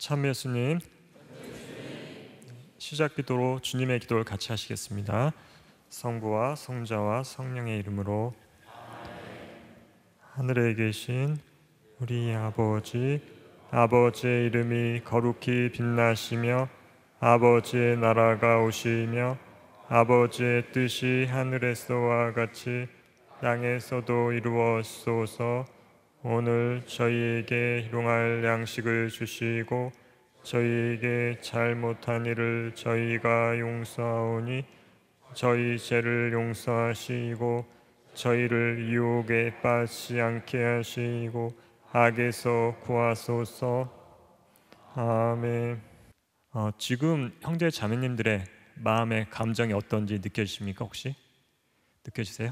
참 예수님, 시작 기도로 주님의 기도를 같이 하시겠습니다. 성부와 성자와 성령의 이름으로. 하늘에 계신 우리 아버지, 아버지의 이름이 거룩히 빛나시며 아버지의 나라가 오시며 아버지의 뜻이 하늘에서와 같이 땅에서도 이루어지소서. 오늘 저희에게 일용할 양식을 주시고 저희에게 잘못한 일을 저희가 용서하오니 저희 죄를 용서하시고 저희를 유혹에 빠지지 않게 하시고 악에서 구하소서. 아멘. 지금 형제 자매님들의 마음의 감정이 어떤지 느껴지십니까? 혹시 느껴지세요?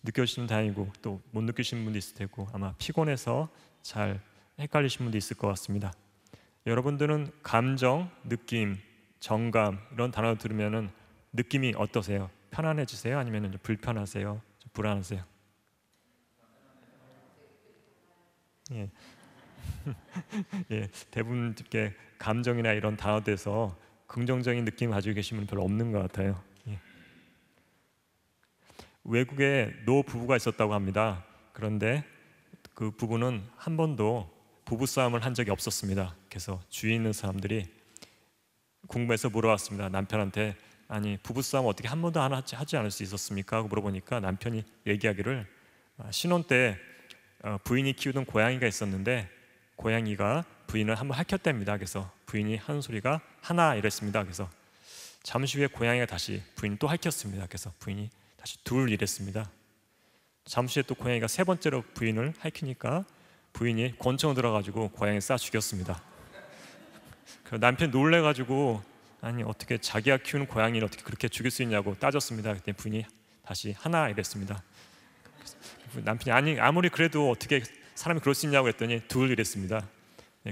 느껴지시면 다행이고 또 못 느끼시는 분도 있을 테고 아마 피곤해서 잘 헷갈리신 분도 있을 것 같습니다. 여러분들은 감정, 느낌, 정감 이런 단어 들으면은 느낌이 어떠세요? 편안해지세요? 아니면 좀 불편하세요? 좀 불안하세요? 예. 예, 대부분 이렇게 감정이나 이런 단어들에서 긍정적인 느낌 가지고 계신 분 별로 없는 것 같아요. 예. 외국에 노 부부가 있었다고 합니다. 그런데 그 부부는 한 번도 부부싸움을 한 적이 없었습니다. 그래서 주위에 있는 사람들이 궁금해서 물어봤습니다. 남편한테 아니 부부싸움 어떻게 한 번도 하지 않을 수 있었습니까? 하고 물어보니까 남편이 얘기하기를 신혼 때 부인이 키우던 고양이가 있었는데 고양이가 부인을 한번 핥혔답니다. 그래서 부인이 하는 소리가 하나 이랬습니다. 그래서 잠시 후에 고양이가 다시 부인을 또 핥혔습니다. 그래서 부인이 다시 둘 이랬습니다. 잠시 후에 또 고양이가 세 번째로 부인을 핥히니까 부인이 권총을 들어가지고 고양이를 쏴 죽였습니다. 남편 놀래가지고 아니 어떻게 자기가 키우는 고양이를 어떻게 그렇게 죽일 수 있냐고 따졌습니다. 그때 부인이 다시 하나 이랬습니다. 남편이 아니 아무리 그래도 어떻게 사람이 그럴 수 있냐고 했더니 둘 이랬습니다.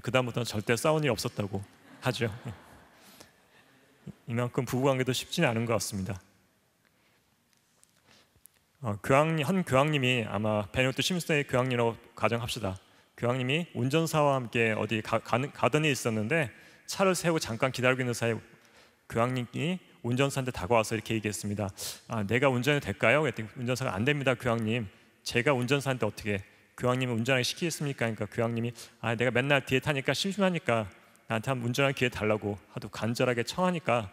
그 다음부터는 절대 싸운 일이 없었다고 하죠. 이만큼 부부관계도 쉽지는 않은 것 같습니다. 한 교황님이 아마 베네딕토 16세의 교황님이라고 가정합시다. 교황님이 운전사와 함께 어디 가던 일이 있었는데 차를 세우고 잠깐 기다리고 있는 사이에 교황님이 운전사한테 다가와서 이렇게 얘기했습니다. 내가 운전해도 될까요? 그랬더니 운전사가 안 됩니다 교황님. 제가 운전사한테 어떻게 교황님을 운전하게 시키겠습니까? 그러니까 교황님이 내가 맨날 뒤에 타니까 심심하니까 나한테 한번 운전할 기회 달라고 하도 간절하게 청하니까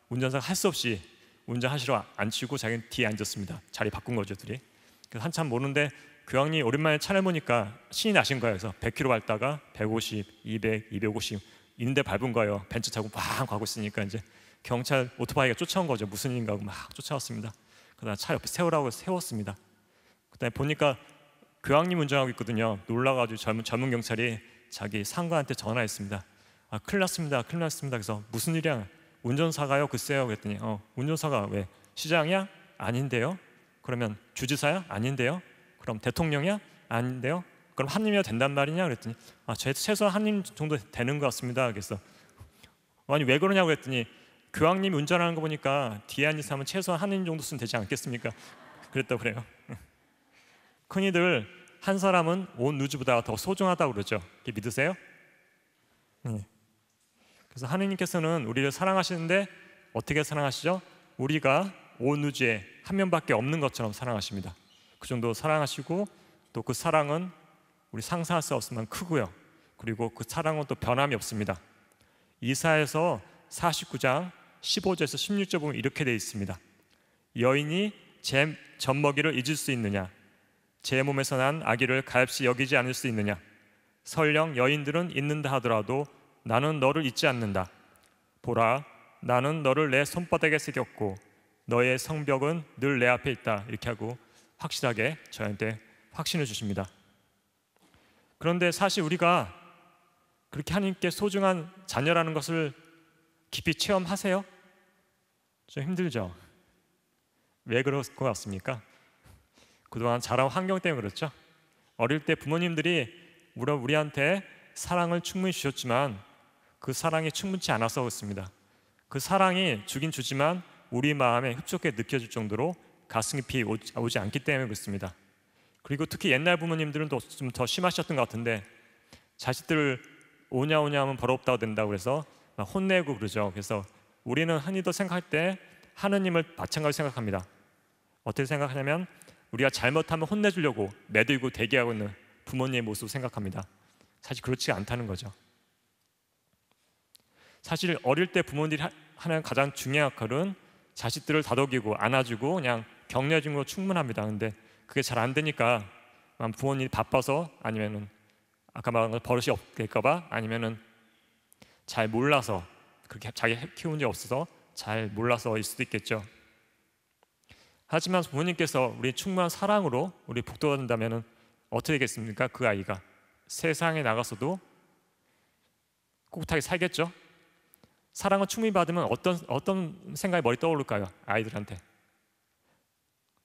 운전사가 할 수 없이 운전하시러 앉히고 자기는 뒤에 앉았습니다. 자리 바꾼 거죠 둘이. 그래서 한참 모르는데 교황님이 오랜만에 차를 보니까 신이 나신 거예요. 그래서 100km 밟다가 150, 200, 250 있는데 밟은 거예요. 벤츠 타고 막 가고 있으니까 이제 경찰 오토바이가 쫓아온 거죠. 무슨 일인가 하고 막 쫓아왔습니다. 그다음 차 옆에 세우라고 세웠습니다. 그다음에 보니까 교황님 운전하고 있거든요. 놀라가지고 젊은 경찰이 자기 상관한테 전화했습니다. 큰일 났습니다. 큰일 났습니다. 그래서 무슨 일이야? 운전사가요? 글쎄요. 그랬더니 운전사가 왜? 시장이야? 아닌데요. 그러면 주지사야? 아닌데요. 그럼 대통령이야? 아닌데요. 그럼 한님이야 된단 말이냐? 그랬더니 최소한 한님 정도 되는 것 같습니다. 그래서 아니 왜 그러냐고 그랬더니 교황님이 운전하는 거 보니까 뒤에 앉은 사람은 최소한 한님 정도 쓰면 되지 않겠습니까? 그랬다고 그래요. 흔히들 한 사람은 온 우주보다 더 소중하다고 그러죠. 이게 믿으세요? 그래서 하느님께서는 우리를 사랑하시는데 어떻게 사랑하시죠? 우리가 온 우주에 한 명밖에 없는 것처럼 사랑하십니다. 그 정도 사랑하시고 또 그 사랑은 우리 상상할 수 없을 만큼 크고요. 그리고 그 사랑은 또 변함이 없습니다. 이사야서 49장 15절에서 16절 보면 이렇게 되어 있습니다. 여인이 제 젖먹이를 잊을 수 있느냐? 제 몸에서 난 아기를 가엾이 여기지 않을 수 있느냐? 설령 여인들은 잊는다 하더라도 나는 너를 잊지 않는다. 보라, 나는 너를 내 손바닥에 새겼고 너의 성벽은 늘 내 앞에 있다. 이렇게 하고 확실하게 저희한테 확신을 주십니다. 그런데 사실 우리가 그렇게 하나님께 소중한 자녀라는 것을 깊이 체험하세요? 좀 힘들죠? 왜 그럴 것 같습니까? 그동안 자란 환경 때문에 그렇죠. 어릴 때 부모님들이 물론 우리한테 사랑을 충분히 주셨지만 그 사랑이 충분치 않아서 그렇습니다. 그 사랑이 주긴 주지만 우리 마음에 흡족하게 느껴질 정도로 가슴 깊이 오지 않기 때문에 그렇습니다. 그리고 특히 옛날 부모님들은 좀 더 심하셨던 것 같은데 자식들을 오냐 오냐 하면 버겁다고 된다고 해서 막 혼내고 그러죠. 그래서 우리는 흔히도 생각할 때 하느님을 마찬가지로 생각합니다. 어떻게 생각하냐면 우리가 잘못하면 혼내주려고 매들고 대기하고 있는 부모님의 모습을 생각합니다. 사실 그렇지 않다는 거죠. 사실 어릴 때 부모님들이 하는 가장 중요한 역할은 자식들을 다독이고 안아주고 그냥 격려해주는 거 충분합니다. 근데 그게 잘 안 되니까 부모님이 바빠서, 아니면은 아까 말한 거 버릇이 없을까봐, 아니면은 잘 몰라서, 그렇게 자기 키운 적 없어서 잘 몰라서일 수도 있겠죠. 하지만 부모님께서 우리 충분한 사랑으로 우리 북돋아준다면 어떻게 되겠습니까? 그 아이가 세상에 나가서도 꿋꿋하게 살겠죠. 사랑을 충분히 받으면 어떤 생각이 머리 떠오를까요? 아이들한테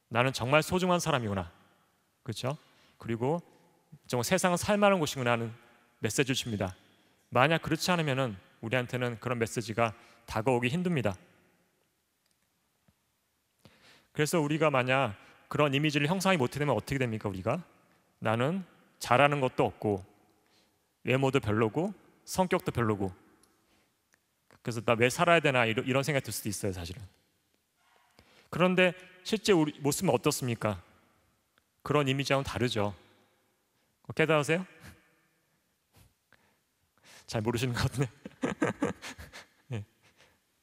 나는 정말 소중한 사람이구나, 그렇죠? 그리고 정말 세상은 살만한 곳이구나 하는 메시지를 줍니다. 만약 그렇지 않으면 우리한테는 그런 메시지가 다가오기 힘듭니다. 그래서 우리가 만약 그런 이미지를 형성하지 못하게 되면 어떻게 됩니까? 우리가 나는 잘하는 것도 없고 외모도 별로고 성격도 별로고, 그래서 나 왜 살아야 되나 이런 생각이 들 수도 있어요, 사실은. 그런데 실제 우리 모습은 어떻습니까? 그런 이미지와는 다르죠. 깨달으세요? 잘 모르시는 것 같네. 네.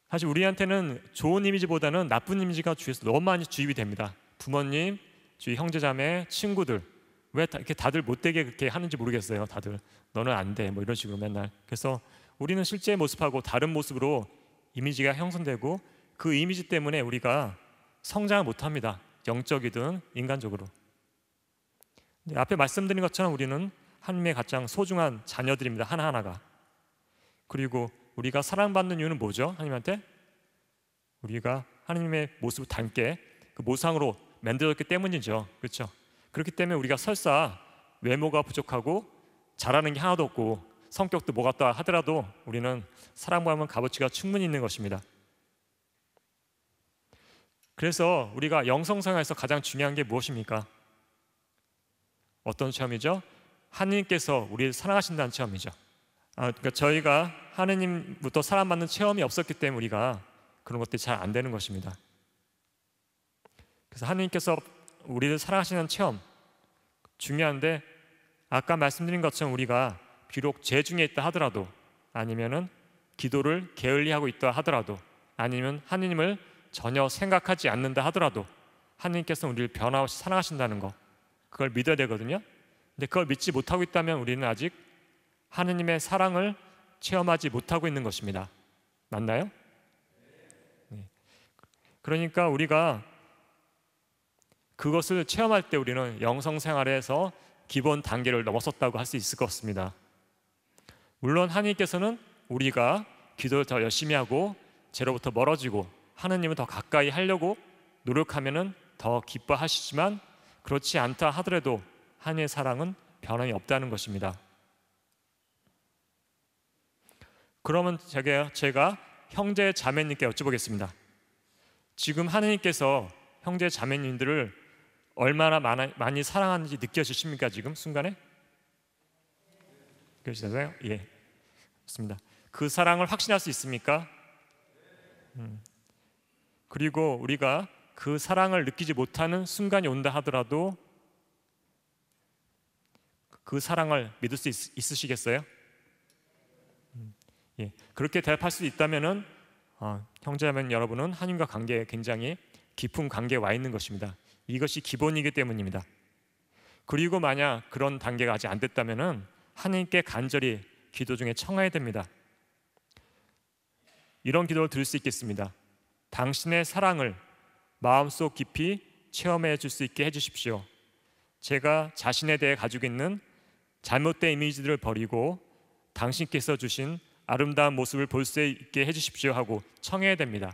사실 우리한테는 좋은 이미지보다는 나쁜 이미지가 주위에서 너무 많이 주입이 됩니다. 부모님, 주위 형제자매, 친구들, 왜 이렇게 다들 못되게 그렇게 하는지 모르겠어요. 다들 너는 안 돼, 뭐 이런 식으로 맨날. 그래서 우리는 실제 모습하고 다른 모습으로 이미지가 형성되고 그 이미지 때문에 우리가 성장을 못합니다. 영적이든 인간적으로. 앞에 말씀드린 것처럼 우리는 하나님의 가장 소중한 자녀들입니다. 하나하나가. 그리고 우리가 사랑받는 이유는 뭐죠? 하나님한테 우리가 하나님의 모습을 닮게 그 모상으로 만들어졌기 때문이죠. 그렇죠? 그렇기 때문에 우리가 설사 외모가 부족하고 잘하는 게 하나도 없고 성격도 뭐 같다 하더라도 우리는 사랑받으면 값어치가 충분히 있는 것입니다. 그래서 우리가 영성생활에서 가장 중요한 게 무엇입니까? 어떤 체험이죠? 하나님께서 우리를 사랑하신다는 체험이죠. 그러니까 저희가 하나님부터 사랑받는 체험이 없었기 때문에 우리가 그런 것들이 잘 안 되는 것입니다. 그래서 하나님께서 우리를 사랑하시는 체험 중요한데, 아까 말씀드린 것처럼 우리가 비록 죄 중에 있다 하더라도, 아니면은 기도를 게을리하고 있다 하더라도, 아니면 하나님을 전혀 생각하지 않는다 하더라도 하나님께서 우리를 변함없이 사랑하신다는 거, 그걸 믿어야 되거든요. 근데 그걸 믿지 못하고 있다면 우리는 아직 하나님의 사랑을 체험하지 못하고 있는 것입니다. 맞나요? 네. 그러니까 우리가 그것을 체험할 때 우리는 영성생활에서 기본 단계를 넘어섰다고 할 수 있을 것 같습니다. 물론 하나님께서는 우리가 기도를 더 열심히 하고 죄로부터 멀어지고 하나님을 더 가까이 하려고 노력하면 더 기뻐하시지만, 그렇지 않다 하더라도 하나님의 사랑은 변함이 없다는 것입니다. 그러면 제가 형제 자매님께 여쭤보겠습니다. 지금 하나님께서 형제 자매님들을 얼마나 많이 사랑하는지 느껴지십니까? 지금 순간에? 느껴지세요? 예, 좋습니다. 그 사랑을 확신할 수 있습니까? 그리고 우리가 그 사랑을 느끼지 못하는 순간이 온다 하더라도 그 사랑을 믿을 수 있으시겠어요? 예, 그렇게 대답할 수 있다면은 형제자매 여러분은 하나님과 관계에 굉장히 깊은 관계에 와 있는 것입니다. 이것이 기본이기 때문입니다. 그리고 만약 그런 단계가 아직 안 됐다면은 하나님께 간절히 기도 중에 청해야 됩니다. 이런 기도를 드릴 수 있겠습니다. 당신의 사랑을 마음속 깊이 체험해 줄 수 있게 해주십시오. 제가 자신에 대해 가지고 있는 잘못된 이미지들을 버리고 당신께서 주신 아름다운 모습을 볼 수 있게 해주십시오 하고 청해야 됩니다.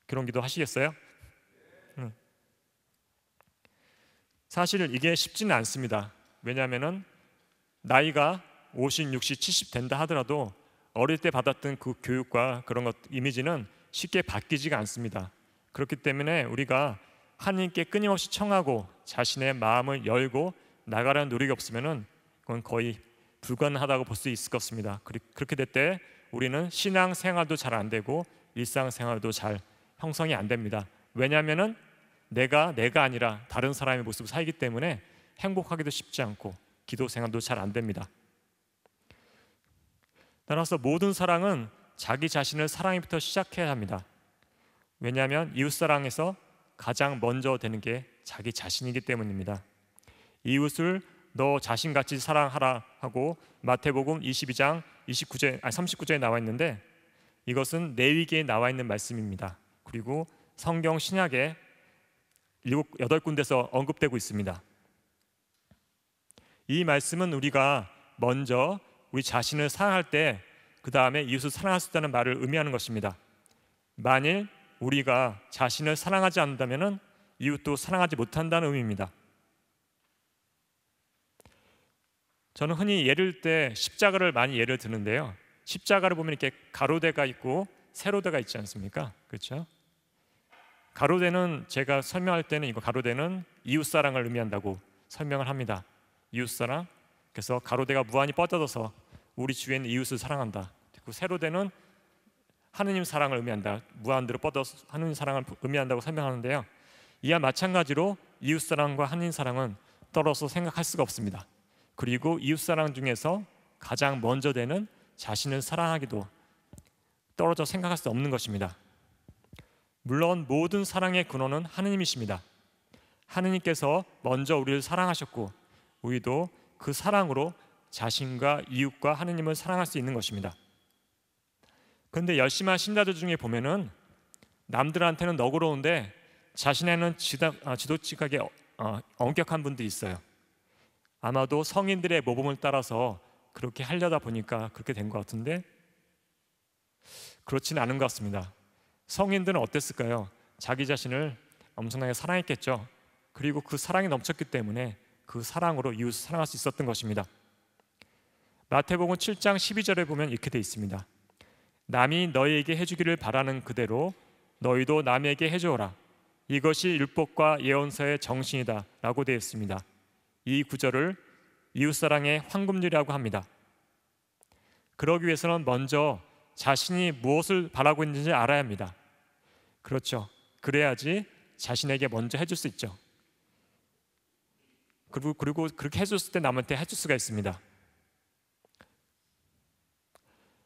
그런 기도 하시겠어요? 사실 이게 쉽지는 않습니다. 왜냐하면 나이가 50, 60, 70 된다 하더라도 어릴 때 받았던 그 교육과 그런 것 이미지는 쉽게 바뀌지가 않습니다. 그렇기 때문에 우리가 하나님께 끊임없이 청하고 자신의 마음을 열고 나가라는 노력이 없으면은 그건 거의 불가능하다고 볼 수 있을 것 같습니다. 그렇게 될 때 우리는 신앙 생활도 잘 안 되고 일상 생활도 잘 형성이 안 됩니다. 왜냐하면은 내가 아니라 다른 사람의 모습을 살기 때문에 행복하기도 쉽지 않고 기도 생활도 잘 안 됩니다. 따라서 모든 사랑은 자기 자신을 사랑부터 시작해야 합니다. 왜냐하면 이웃사랑에서 가장 먼저 되는 게 자기 자신이기 때문입니다. 이웃을 너 자신같이 사랑하라 하고 마태복음 22장 39절에 나와 있는데, 이것은 레위기에 나와 있는 말씀입니다. 그리고 성경 신약에 8군데서 언급되고 있습니다. 이 말씀은 우리가 먼저 우리 자신을 사랑할 때 그 다음에 이웃을 사랑할 수 있다는 말을 의미하는 것입니다. 만일 우리가 자신을 사랑하지 않는다면 이웃도 사랑하지 못한다는 의미입니다. 저는 흔히 예를 때 십자가를 많이 예를 드는데요, 십자가를 보면 이렇게 가로대가 있고 세로대가 있지 않습니까? 그렇죠? 가로대는 제가 설명할 때는 이거 가로대는 이웃사랑을 의미한다고 설명을 합니다. 이웃사랑. 그래서 가로대가 무한히 뻗어져서 우리 주위에 있는 이웃을 사랑한다. 그리고 세로대는 하느님 사랑을 의미한다. 무한대로 뻗어서 하느님 사랑을 의미한다고 설명하는데요, 이와 마찬가지로 이웃사랑과 하느님 사랑은 떨어져 생각할 수가 없습니다. 그리고 이웃사랑 중에서 가장 먼저 되는 자신을 사랑하기도 떨어져 생각할 수 없는 것입니다. 물론 모든 사랑의 근원은 하느님이십니다. 하느님께서 먼저 우리를 사랑하셨고 우리도 그 사랑으로 자신과 이웃과 하느님을 사랑할 수 있는 것입니다. 그런데 열심한 신자들 중에 보면은 남들한테는 너그러운데 자신에는 지도직하게 엄격한 분들이 있어요. 아마도 성인들의 모범을 따라서 그렇게 하려다 보니까 그렇게 된 것 같은데, 그렇지는 않은 것 같습니다. 성인들은 어땠을까요? 자기 자신을 엄청나게 사랑했겠죠. 그리고 그 사랑이 넘쳤기 때문에 그 사랑으로 이웃을 사랑할 수 있었던 것입니다. 마태복음 7장 12절에 보면 이렇게 되어 있습니다. 남이 너희에게 해주기를 바라는 그대로 너희도 남에게 해주어라. 이것이 율법과 예언서의 정신이다 라고 되어 있습니다. 이 구절을 이웃사랑의 황금률이라고 합니다. 그러기 위해서는 먼저 자신이 무엇을 바라고 있는지 알아야 합니다. 그렇죠. 그래야지 자신에게 먼저 해줄 수 있죠. 그리고 그렇게 해줬을 때 남한테 해줄 수가 있습니다.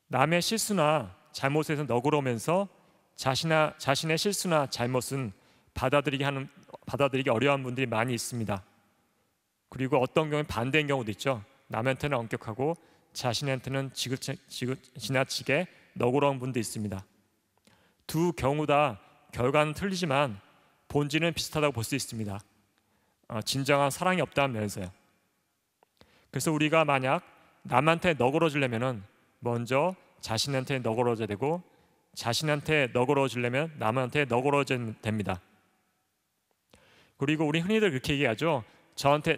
남의 실수나 잘못에서 너그러우면서 자신의 실수나 잘못은 받아들이기 어려운 분들이 많이 있습니다. 그리고 어떤 경우는 반대인 경우도 있죠. 남한테는 엄격하고 자신한테는 지나치게 너그러운 분도 있습니다. 두 경우 다 결과는 틀리지만 본질은 비슷하다고 볼 수 있습니다. 진정한 사랑이 없다는 면에서요. 그래서 우리가 만약 남한테 너그러지려면 먼저 자신한테 너그러져야 되고, 자신한테 너그러지려면 남한테 너그러져야 됩니다. 그리고 우리 흔히들 그렇게 얘기하죠.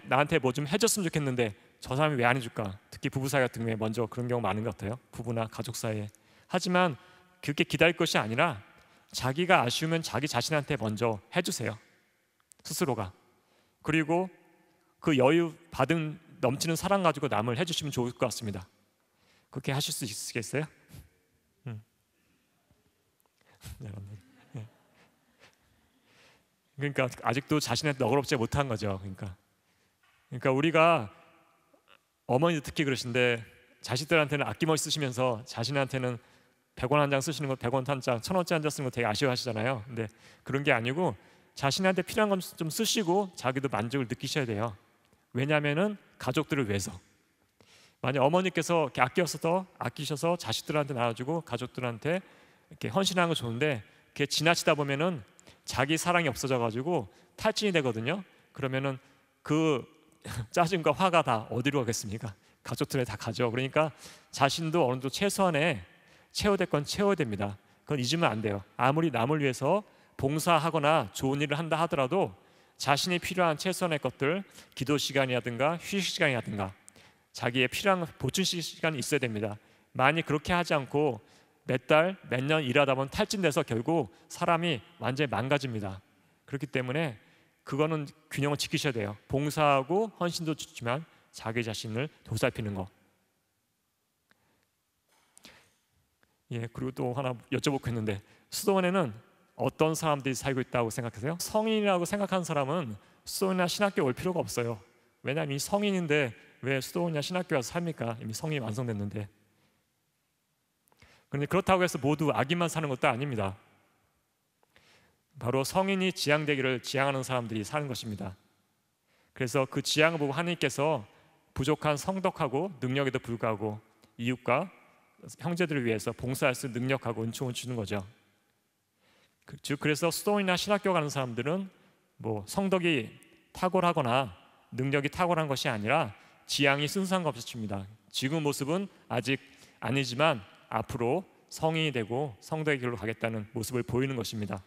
나한테 뭐 좀 해줬으면 좋겠는데 저 사람이 왜 안 해줄까? 특히 부부 사이 같은 경우에 먼저 그런 경우 많은 것 같아요. 부부나 가족 사이에. 하지만 그렇게 기다릴 것이 아니라 자기가 아쉬우면 자기 자신한테 먼저 해주세요. 스스로가. 그리고 그 여유 받은 넘치는 사랑 가지고 남을 해주시면 좋을 것 같습니다. 그렇게 하실 수 있으시겠어요? 그러니까 아직도 자신한테 너그럽지 못한 거죠. 그러니까 우리가 어머니도 특히 그러신데 자식들한테는 아낌없이 쓰시면서 자신한테는 100원 한 장 쓰시는 거, 100원 한 장, 1000원짜리 한 장 쓰는 거 되게 아쉬워하시잖아요. 근데 그런 게 아니고 자신한테 필요한 건 좀 쓰시고 자기도 만족을 느끼셔야 돼요. 왜냐하면은 가족들을 위해서. 만약 어머니께서 이렇게 아끼셔서 자식들한테 나눠주고 가족들한테 이렇게 헌신하는 거 좋은데 그게 지나치다 보면은 자기 사랑이 없어져가지고 탈진이 되거든요. 그러면은 그 짜증과 화가 다 어디로 가겠습니까? 가족들에 다 가죠. 그러니까 자신도 어느 정도 최소한의 채워될 건 채워야 됩니다. 그건 잊으면 안 돼요. 아무리 남을 위해서 봉사하거나 좋은 일을 한다 하더라도 자신이 필요한 최소한의 것들, 기도 시간이라든가 휴식 시간이라든가 자기의 필요한 보충 시간이 있어야 됩니다. 만약 그렇게 하지 않고 몇 달, 몇 년 일하다 보면 탈진돼서 결국 사람이 완전히 망가집니다. 그렇기 때문에 그거는 균형을 지키셔야 돼요. 봉사하고 헌신도 좋지만 자기 자신을 보살피는 거. 그리고 또 하나 여쭤보고 했는데, 수도원에는 어떤 사람들이 살고 있다고 생각하세요? 성인이라고 생각하는 사람은 수도원이나 신학교 올 필요가 없어요. 왜냐하면 이 성인인데 왜 수도원이나 신학교 와서 삽니까? 이미 성인이 완성됐는데. 그런데 그렇다고 해서 모두 악인만 사는 것도 아닙니다. 바로 성인이 지향되기를 지향하는 사람들이 사는 것입니다. 그래서 그 지향을 보고 하나님께서 부족한 성덕하고 능력에도 불구하고 이웃과 형제들을 위해서 봉사할 수 있는 능력하고 은총을 주는 거죠. 즉 그래서 수도원이나 신학교 가는 사람들은 뭐 성덕이 탁월하거나 능력이 탁월한 것이 아니라 지향이 순수한 것입니다. 지금 모습은 아직 아니지만 앞으로 성인이 되고 성덕의 길로 가겠다는 모습을 보이는 것입니다.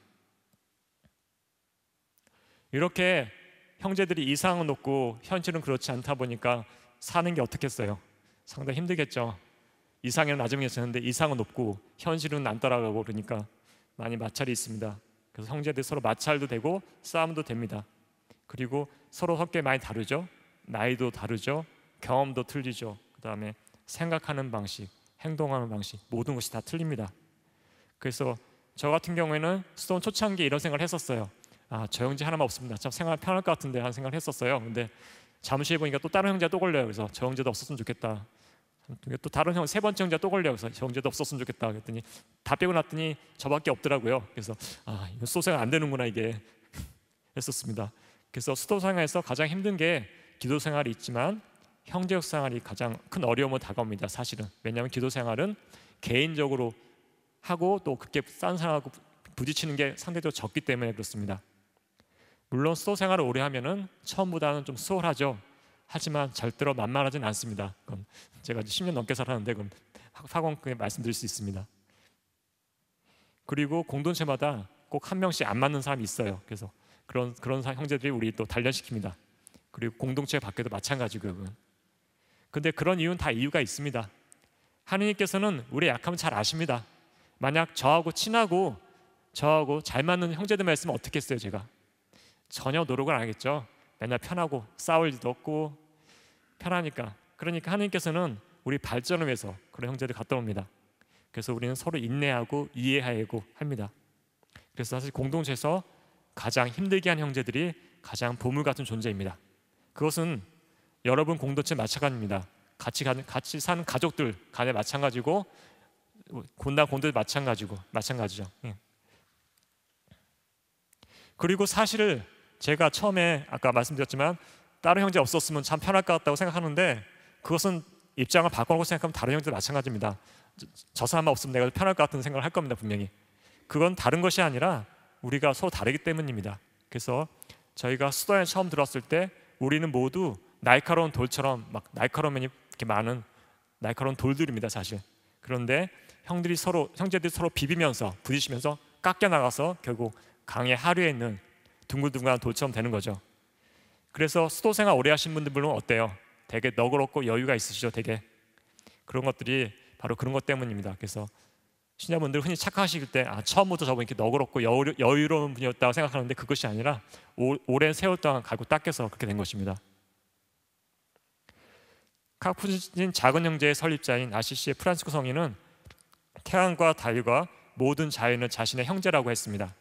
이렇게 형제들이 이상은 높고 현실은 그렇지 않다 보니까 사는 게 어떻겠어요? 상당히 힘들겠죠. 이상은 나중에 있었는데 이상은 높고 현실은 안 따라가고 그러니까 많이 마찰이 있습니다. 그래서 형제들 서로 마찰도 되고 싸움도 됩니다. 그리고 서로 성격이 많이 다르죠. 나이도 다르죠. 경험도 틀리죠. 그 다음에 생각하는 방식, 행동하는 방식, 모든 것이 다 틀립니다. 그래서 저 같은 경우에는 수도원 초창기에 이런 생각을 했었어요. 저 형제 하나만 없습니다. 참 생활 편할 것 같은데 하는 생각을 했었어요. 근데 잠시 해보니까 또 다른 형제가 또 걸려요. 그래서 저 형제도 없었으면 좋겠다. 또 다른 형, 세 번째 형제가 또 걸려요. 그래서 저 형제도 없었으면 좋겠다. 그랬더니 다 빼고 났더니 저밖에 없더라고요. 그래서 이거 수도생활 안 되는구나 이게 했었습니다. 그래서 수도생활에서 가장 힘든 게 기도생활이 있지만 형제적 생활이 가장 큰 어려움으로 다가옵니다. 사실은. 왜냐하면 기도생활은 개인적으로 하고 또 그렇게 싼 사람하고 부딪히는 게 상대적으로 적기 때문에 그렇습니다. 물론 수도생활을 오래 하면은 처음보다는 좀 수월하죠. 하지만 절대로 만만하진 않습니다. 그건 제가 10년 넘게 살았는데 그건 확언하게 말씀드릴 수 있습니다. 그리고 공동체마다 꼭 한 명씩 안 맞는 사람이 있어요. 그래서 그런 형제들이 우리 또 단련시킵니다. 그리고 공동체 밖에도 마찬가지고요. 근데 그런 이유는 다 이유가 있습니다. 하느님께서는 우리의 약함을 잘 아십니다. 만약 저하고 친하고 저하고 잘 맞는 형제들만 있으면 어떻게 했어요? 제가 전혀 노력을 안 하겠죠. 맨날 편하고 싸울 일도 없고 편하니까. 그러니까 하느님께서는 우리 발전을 위해서 그런 형제들 갖다 옵니다. 그래서 우리는 서로 인내하고 이해하고 합니다. 그래서 사실 공동체에서 가장 힘들게 한 형제들이 가장 보물 같은 존재입니다. 그것은 여러분 공동체 마찬가지입니다. 같이 사는 가족들 간에 마찬가지고 본당 공동체 마찬가지죠. 그리고 사실 제가 처음에 아까 말씀드렸지만 다른 형제 없었으면 참 편할 것 같다고 생각하는데 그것은 입장을 바꿔놓고 생각하면 다른 형제도 마찬가지입니다. 저 사람만 없으면 내가 편할 것 같은 생각을 할 겁니다. 분명히. 그건 다른 것이 아니라 우리가 서로 다르기 때문입니다. 그래서 저희가 수도에 처음 들어왔을 때 우리는 모두 날카로운 돌처럼 막 날카로운 면이 이렇게 많은 날카로운 돌들입니다. 사실. 그런데 형제들이 서로 비비면서 부딪히면서 깎여 나가서 결국 강의 하류에 있는 둥글둥글한 돌처럼 되는 거죠. 그래서 수도생활 오래 하신 분들 물론 어때요? 되게 너그럽고 여유가 있으시죠. 되게 그런 것들이 바로 그런 것 때문입니다. 그래서 신자분들 흔히 착각하실 때 처음부터 저분 이렇게 너그럽고 여유로운 분이었다고 생각하는데 그것이 아니라 오랜 세월 동안 갈고 닦여서 그렇게 된 것입니다. 카푸친 작은 형제의 설립자인 아시시의 프란치스코 성인은 태양과 달과 모든 자연을 자신의 형제라고 했습니다.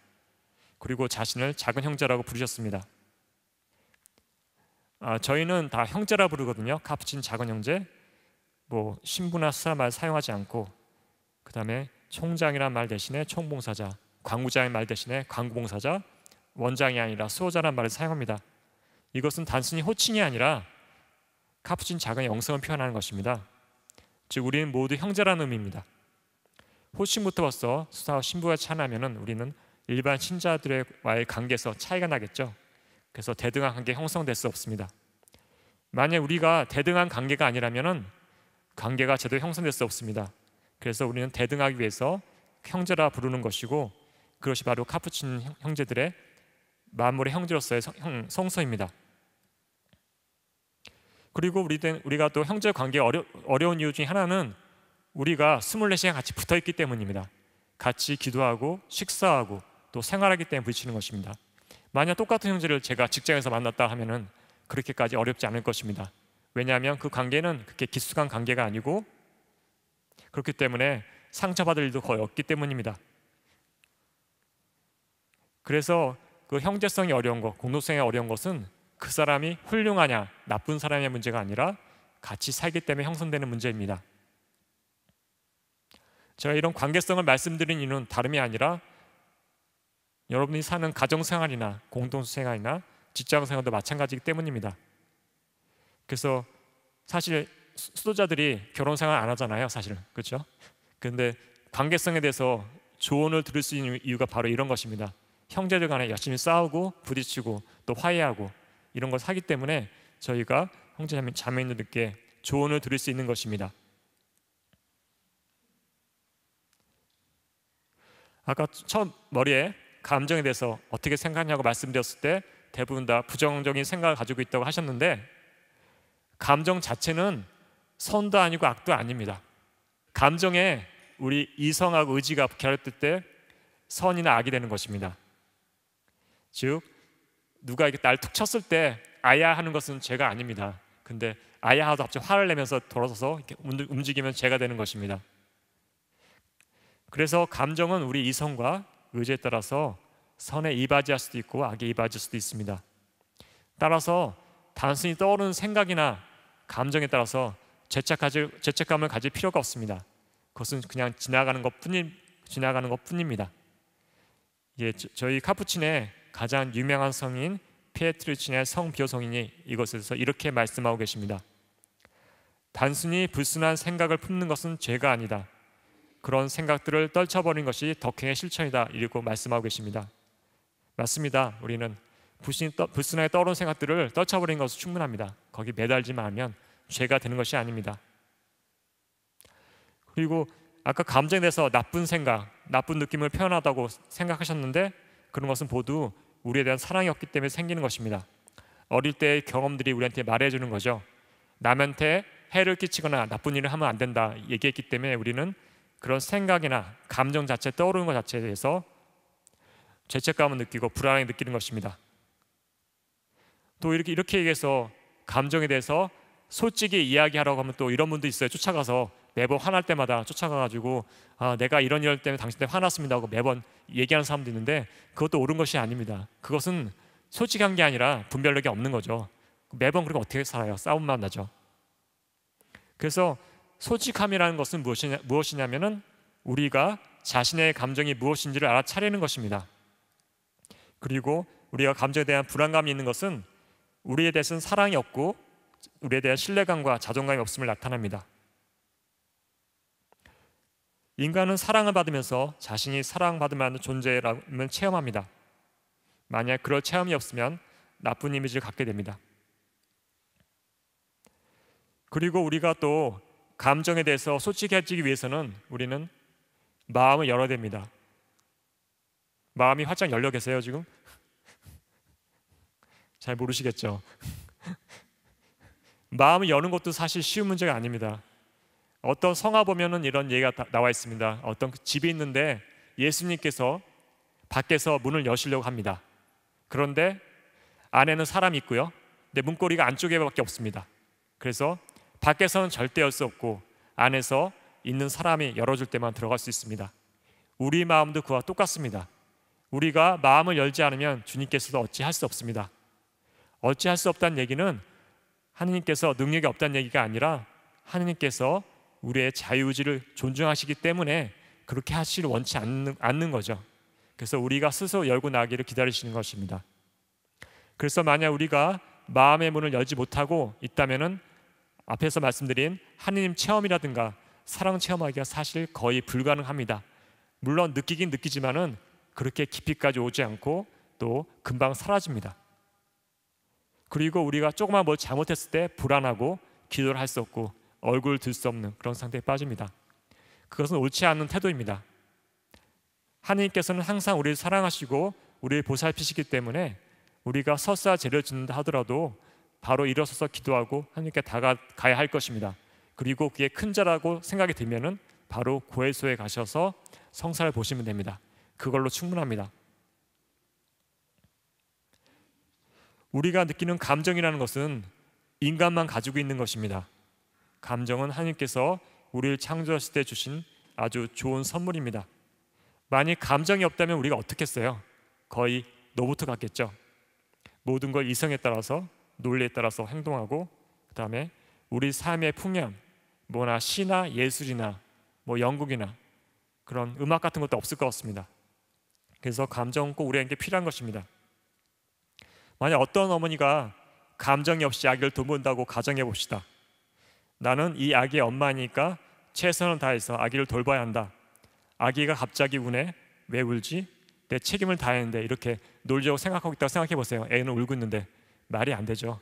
그리고 자신을 작은 형제라고 부르셨습니다. 저희는 다 형제라 부르거든요. 카푸친 작은 형제. 뭐 신부나 수사 말 사용하지 않고 그 다음에 총장이란 말 대신에 총봉사자, 광구장의 말 대신에 광구봉사자, 원장이 아니라 수호자란 말을 사용합니다. 이것은 단순히 호칭이 아니라 카푸친 작은 영성을 표현하는 것입니다. 즉 우리는 모두 형제라는 의미입니다. 호칭부터 벌써 수사와 신부가 차이나면 우리는 일반 신자들과의 관계에서 차이가 나겠죠. 그래서 대등한 관계 형성될 수 없습니다. 만약 우리가 대등한 관계가 아니라면 관계가 제대로 형성될 수 없습니다. 그래서 우리는 대등하기 위해서 형제라 부르는 것이고 그것이 바로 카푸친 형제들의 만물의 형제로서의 성서입니다. 그리고 우리가 또 형제 관계 어려운 이유 중에 하나는 우리가 24시간 같이 붙어있기 때문입니다. 같이 기도하고 식사하고 또 생활하기 때문에 부딪히는 것입니다. 만약 똑같은 형제를 제가 직장에서 만났다 하면은 그렇게까지 어렵지 않을 것입니다. 왜냐하면 그 관계는 그렇게 깊숙한 관계가 아니고 그렇기 때문에 상처받을 일도 거의 없기 때문입니다. 그래서 그 형제성이 어려운 것, 공동성이 어려운 것은 그 사람이 훌륭하냐 나쁜 사람의 문제가 아니라 같이 살기 때문에 형성되는 문제입니다. 제가 이런 관계성을 말씀드린 이유는 다름이 아니라 여러분이 사는 가정생활이나 공동생활이나 직장생활도 마찬가지이기 때문입니다. 그래서 사실 수도자들이 결혼생활 안 하잖아요, 사실은. 그렇죠? 그런데 관계성에 대해서 조언을 들을 수 있는 이유가 바로 이런 것입니다. 형제들 간에 열심히 싸우고 부딪히고 또 화해하고 이런 걸 하기 때문에 저희가 형제 자매님들께 조언을 들을 수 있는 것입니다. 아까 처음 머리에 감정에 대해서 어떻게 생각하냐고 말씀드렸을 때 대부분 다 부정적인 생각을 가지고 있다고 하셨는데, 감정 자체는 선도 아니고 악도 아닙니다. 감정에 우리 이성하고 의지가 결합될 때 선이나 악이 되는 것입니다. 즉 누가 이렇게 날 툭 쳤을 때 아야 하는 것은 죄가 아닙니다. 근데 아야 하도 갑자기 화를 내면서 돌아서서 이렇게 움직이면 죄가 되는 것입니다. 그래서 감정은 우리 이성과 의지에 따라서 선에 이바지할 수도 있고 악에 이바지할 수도 있습니다. 따라서 단순히 떠오르는 생각이나 감정에 따라서 죄책감을 가질 필요가 없습니다. 그것은 그냥 지나가는 것뿐입니다. 예, 저희 카푸친의 가장 유명한 성인 피에트루치니의 성비호 성인이 이것에 대해서 이렇게 말씀하고 계십니다. 단순히 불순한 생각을 품는 것은 죄가 아니다. 그런 생각들을 떨쳐버리는 것이 덕행의 실천이다. 이렇게 말씀하고 계십니다. 맞습니다. 우리는 불순하게 떠오르는 생각들을 떨쳐버리는 것은 충분합니다. 거기 매달지만 하면 죄가 되는 것이 아닙니다. 그리고 아까 감정에 대해서 나쁜 생각, 나쁜 느낌을 표현하다고 생각하셨는데, 그런 것은 모두 우리에 대한 사랑이 없기 때문에 생기는 것입니다. 어릴 때의 경험들이 우리한테 말해주는 거죠. 남한테 해를 끼치거나 나쁜 일을 하면 안 된다 얘기했기 때문에 우리는 그런 생각이나 감정 자체 떠오르는 것 자체에 대해서 죄책감을 느끼고 불안하게 느끼는 것입니다. 또 이렇게 얘기해서 감정에 대해서 솔직히 이야기하라고 하면 또 이런 분도 있어요. 쫓아가서 매번 화날 때마다 쫓아가가지고 내가 이런 일 때문에 당신 때문에 화났습니다 하고 매번 얘기하는 사람도 있는데, 그것도 옳은 것이 아닙니다. 그것은 솔직한 게 아니라 분별력이 없는 거죠. 매번 그렇게 어떻게 살아요? 싸움만 나죠. 그래서 솔직함이라는 것은 무엇이냐면은 우리가 자신의 감정이 무엇인지를 알아차리는 것입니다. 그리고 우리가 감정에 대한 불안감이 있는 것은 우리에 대해서는 사랑이 없고 우리에 대한 신뢰감과 자존감이 없음을 나타납니다. 인간은 사랑을 받으면서 자신이 사랑받을 만한 존재라는 체험합니다. 만약 그럴 체험이 없으면 나쁜 이미지를 갖게 됩니다. 그리고 우리가 또 감정에 대해서 솔직해지기 위해서는 우리는 마음을 열어야 됩니다. 마음이 활짝 열려 계세요 지금? 잘 모르시겠죠? 마음을 여는 것도 사실 쉬운 문제가 아닙니다. 어떤 성화 보면은 이런 얘기가 나와 있습니다. 어떤 집이 있는데 예수님께서 밖에서 문을 여시려고 합니다. 그런데 안에는 사람이 있고요. 근데 문고리가 안쪽에밖에 없습니다. 그래서 밖에서는 절대 열 수 없고 안에서 있는 사람이 열어줄 때만 들어갈 수 있습니다. 우리 마음도 그와 똑같습니다. 우리가 마음을 열지 않으면 주님께서도 어찌할 수 없습니다. 어찌할 수 없다는 얘기는 하느님께서 능력이 없다는 얘기가 아니라 하느님께서 우리의 자유의지를 존중하시기 때문에 그렇게 하시를 원치 않는 거죠. 그래서 우리가 스스로 열고 나가기를 기다리시는 것입니다. 그래서 만약 우리가 마음의 문을 열지 못하고 있다면은 앞에서 말씀드린 하느님 체험이라든가 사랑 체험하기가 사실 거의 불가능합니다. 물론 느끼긴 느끼지만은 그렇게 깊이까지 오지 않고 또 금방 사라집니다. 그리고 우리가 조그만 뭘 잘못했을 때 불안하고 기도를 할 수 없고 얼굴을 들 수 없는 그런 상태에 빠집니다. 그것은 옳지 않은 태도입니다. 하나님께서는 항상 우리를 사랑하시고 우리를 보살피시기 때문에 우리가 설사 죄를 짓는다 하더라도 바로 일어서서 기도하고 하나님께 다가가야 할 것입니다. 그리고 그게 큰 죄라고 생각이 들면은 바로 고해소에 가셔서 성사를 보시면 됩니다. 그걸로 충분합니다. 우리가 느끼는 감정이라는 것은 인간만 가지고 있는 것입니다. 감정은 하나님께서 우리를 창조하실 때 주신 아주 좋은 선물입니다. 만약 감정이 없다면 우리가 어떻게 했어요? 거의 로봇 같겠죠. 모든 걸 이성에 따라서, 논리에 따라서 행동하고, 그 다음에 우리 삶의 풍년, 뭐나 시나 예술이나 뭐 연극이나 그런 음악 같은 것도 없을 것 같습니다. 그래서 감정은 꼭 우리에게 필요한 것입니다. 만약 어떤 어머니가 감정이 없이 아기를 돌본다고 가정해 봅시다. 나는 이 아기의 엄마니까 최선을 다해서 아기를 돌봐야 한다. 아기가 갑자기 우네. 왜 울지? 내 책임을 다했는데 이렇게 놀려고 생각하고 있다고 생각해 보세요. 애는 울고 있는데 말이 안 되죠.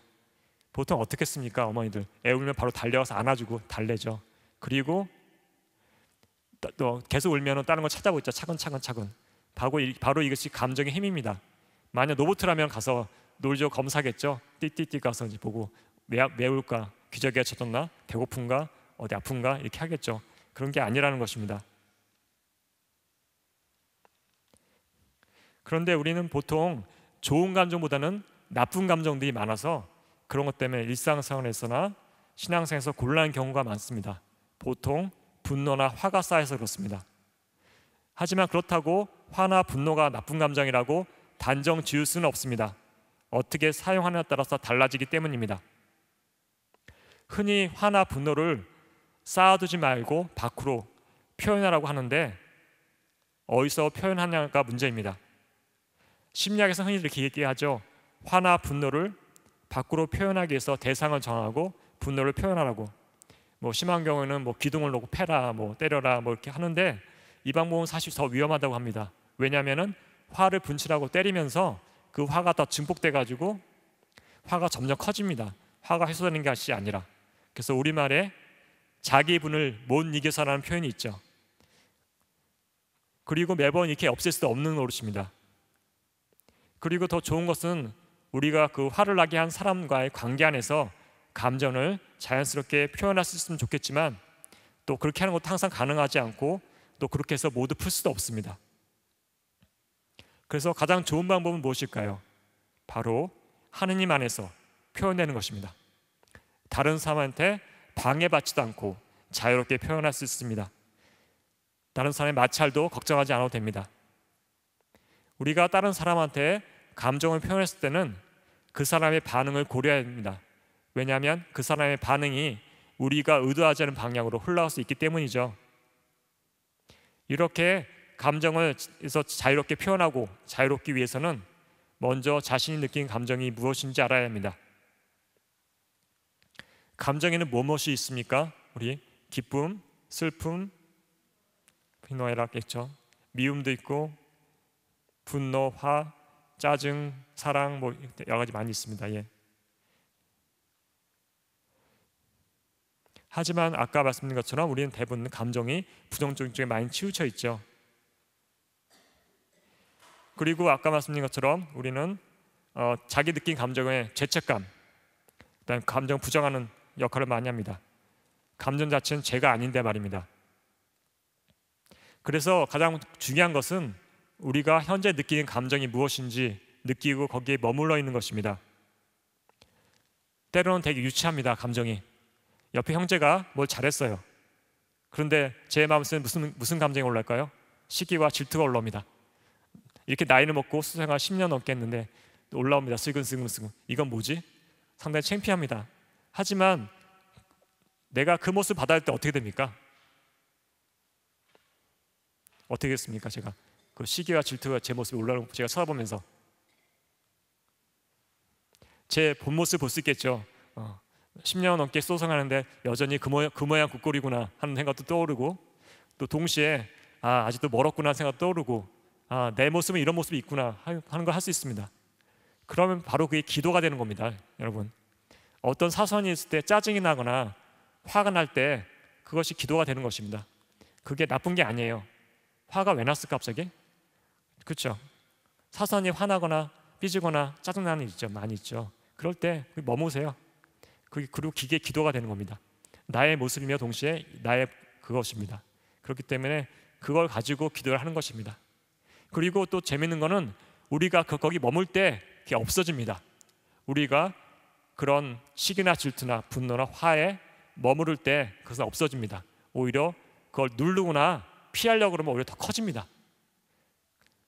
보통 어떻게 했습니까? 어머니들 애 울면 바로 달려가서 안아주고 달래죠. 그리고 또 계속 울면 다른 거 찾아보고 있죠. 차근차근. 바로 이것이 감정의 힘입니다. 만약 로봇이라면 가서 놀죠. 검사겠죠. 띠띠띠 가서 이제 보고 왜 울까? 기저귀가 젖었나? 배고픈가? 어디 아픈가? 이렇게 하겠죠. 그런 게 아니라는 것입니다. 그런데 우리는 보통 좋은 감정보다는 나쁜 감정들이 많아서 그런 것 때문에 일상생활에서나 신앙생활에서 곤란한 경우가 많습니다. 보통 분노나 화가 쌓여서 그렇습니다. 하지만 그렇다고 화나 분노가 나쁜 감정이라고 단정 지을 수는 없습니다. 어떻게 사용하느냐에 따라서 달라지기 때문입니다. 흔히 화나 분노를 쌓아두지 말고 밖으로 표현하라고 하는데 어디서 표현하냐가 문제입니다. 심리학에서 흔히 이렇게 얘기하죠. 화나 분노를 밖으로 표현하기 위해서 대상을 정하고 분노를 표현하라고. 뭐 심한 경우에는 뭐 기둥을 놓고 패라, 뭐 때려라, 뭐 이렇게 하는데 이 방법은 사실 더 위험하다고 합니다. 왜냐하면은 화를 분출하고 때리면서 그 화가 더 증폭돼 가지고 화가 점점 커집니다. 화가 해소되는 것이 아니라. 그래서 우리말에 자기 분을 못 이겨서라는 표현이 있죠. 그리고 매번 이렇게 없앨 수 없는 노릇입니다. 그리고 더 좋은 것은 우리가 그 화를 나게 한 사람과의 관계 안에서 감정을 자연스럽게 표현할 수 있으면 좋겠지만 또 그렇게 하는 것도 항상 가능하지 않고 또 그렇게 해서 모두 풀 수도 없습니다. 그래서 가장 좋은 방법은 무엇일까요? 바로 하느님 안에서 표현되는 것입니다. 다른 사람한테 방해받지도 않고 자유롭게 표현할 수 있습니다. 다른 사람의 마찰도 걱정하지 않아도 됩니다. 우리가 다른 사람한테 감정을 표현했을 때는 그 사람의 반응을 고려해야 합니다. 왜냐하면 그 사람의 반응이 우리가 의도하지 않은 방향으로 흘러갈 수 있기 때문이죠. 이렇게 감정을 자유롭게 표현하고 자유롭기 위해서는 먼저 자신이 느낀 감정이 무엇인지 알아야 합니다. 감정에는 무엇이 있습니까? 우리 기쁨, 슬픔, 희노애락겠죠. 미움도 있고 분노, 화, 짜증, 사랑 뭐 여러 가지 많이 있습니다. 예. 하지만 아까 말씀드린 것처럼 우리는 대부분 감정이 부정적 쪽에 많이 치우쳐 있죠. 그리고 아까 말씀드린 것처럼 우리는 자기 느낀 감정의 죄책감, 그다음 감정 부정하는 역할을 많이 합니다. 감정 자체는 죄가 아닌데 말입니다. 그래서 가장 중요한 것은 우리가 현재 느끼는 감정이 무엇인지 느끼고 거기에 머물러 있는 것입니다. 때로는 되게 유치합니다. 감정이. 옆에 형제가 뭘 잘했어요. 그런데 제 마음속에 무슨 감정이 올라올까요? 시기와 질투가 올라옵니다. 이렇게 나이를 먹고 수생활 10년 넘게 했는데 올라옵니다. 슬근슬근. 이건 뭐지? 상당히 창피합니다. 하지만 내가 그 모습을 받아들일 때 어떻게 됩니까? 어떻게 됐습니까? 제가 그 시기와 질투가 제 모습에 올라오는 거 제가 쳐다보면서 제 본 모습을 볼 수 있겠죠. 10년 넘게 소송하는데 여전히 그 모양 그 꼴이구나 하는 생각도 떠오르고 또 동시에 아직도 멀었구나 하는 생각도 떠오르고 내 모습은 이런 모습이 있구나 하는 걸 할 수 있습니다. 그러면 바로 그게 기도가 되는 겁니다. 여러분, 어떤 사선이 있을 때 짜증이 나거나 화가 날 때 그것이 기도가 되는 것입니다. 그게 나쁜 게 아니에요. 화가 왜 났을까 갑자기? 그렇죠? 사선이 화나거나 삐지거나 짜증나는 일 있죠. 많이 있죠. 그럴 때 머무세요. 그리고 그게 기도가 되는 겁니다. 나의 모습이며 동시에 나의 그것입니다. 그렇기 때문에 그걸 가지고 기도를 하는 것입니다. 그리고 또 재밌는 거는 우리가 거기 머물 때 그게 없어집니다. 우리가 그런 시기나 질투나 분노나 화에 머무를 때 그것은 없어집니다. 오히려 그걸 누르거나 피하려고 그러면 오히려 더 커집니다.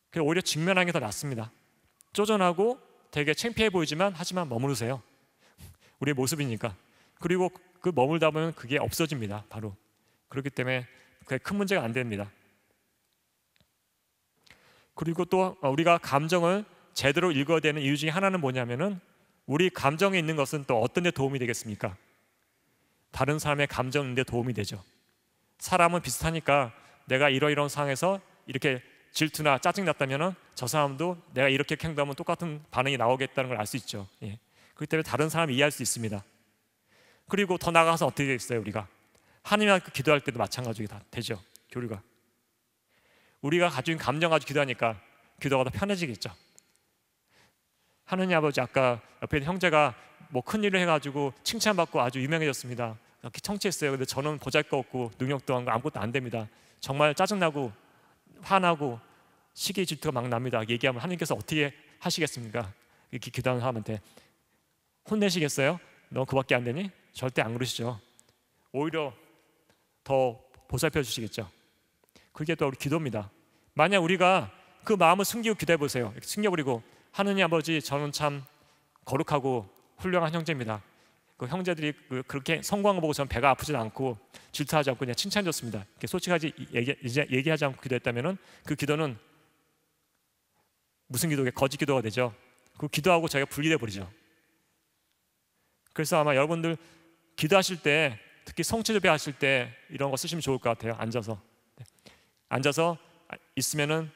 그래서 오히려 직면하는 게 더 낫습니다. 쪼잔하고 되게 창피해 보이지만 하지만 머무르세요. 우리의 모습이니까. 그리고 그 머물다 보면 그게 없어집니다. 바로. 그렇기 때문에 그게 큰 문제가 안 됩니다. 그리고 또 우리가 감정을 제대로 읽어야 되는 이유 중에 하나는 뭐냐면은 우리 감정에 있는 것은 또 어떤 데 도움이 되겠습니까? 다른 사람의 감정인데 도움이 되죠. 사람은 비슷하니까 내가 이러이러한 상황에서 이렇게 질투나 짜증났다면 저 사람도 내가 이렇게 행동하면 똑같은 반응이 나오겠다는 걸 알 수 있죠. 예. 그렇기 때문에 다른 사람을 이해할 수 있습니다. 그리고 더 나아가서 어떻게 되겠어요? 우리가 하나님한테 기도할 때도 마찬가지가 다 되죠. 교류가 우리가 가진 감정 가지고 기도하니까 기도가 더 편해지겠죠. 하느님 아버지, 아까 옆에 있는 형제가 뭐 큰일을 해가지고 칭찬받고 아주 유명해졌습니다. 이렇게 청취했어요. 근데 저는 보잘것없고 능력도 아무것도 안 됩니다. 정말 짜증나고 화나고 시기 질투가 막 납니다. 얘기하면 하나님께서 어떻게 하시겠습니까? 이렇게 기도하는 사람한테 혼내시겠어요? 너 그밖에 안 되니? 절대 안 그러시죠. 오히려 더 보살펴 주시겠죠. 그게 또 우리 기도입니다. 만약 우리가 그 마음을 숨기고 기도해 보세요. 이렇게 숨겨버리고 하느님 아버지, 저는 참 거룩하고 훌륭한 형제입니다. 그 형제들이 그렇게 성공한 거 보고 저는 배가 아프지 않고 질투하지 않고 그냥 칭찬해줬습니다. 이렇게 솔직하게 얘기하지 않고 기도했다면은 그 기도는 무슨 기도가 거짓 기도가 되죠. 그 기도하고 저희가 분리돼 버리죠. 그래서 아마 여러분들 기도하실 때, 특히 성취 예배하실 때 이런 거 쓰시면 좋을 것 같아요. 앉아서 있으면은